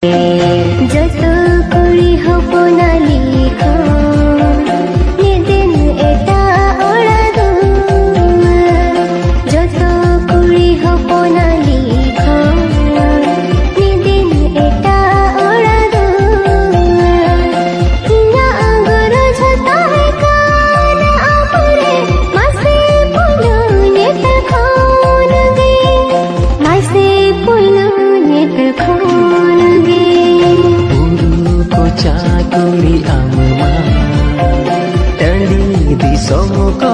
যত করি হপনা লিখ নিদিন এটা ওড়া যত করি হপনা লিখ নিদিন এটা ওড়া ইনা আগর ঝতা কান আপরে মাসে পুলু নেত খান গে মাসে পুলু নেত খান গে चाकुड़ी आम टंडी दिसों को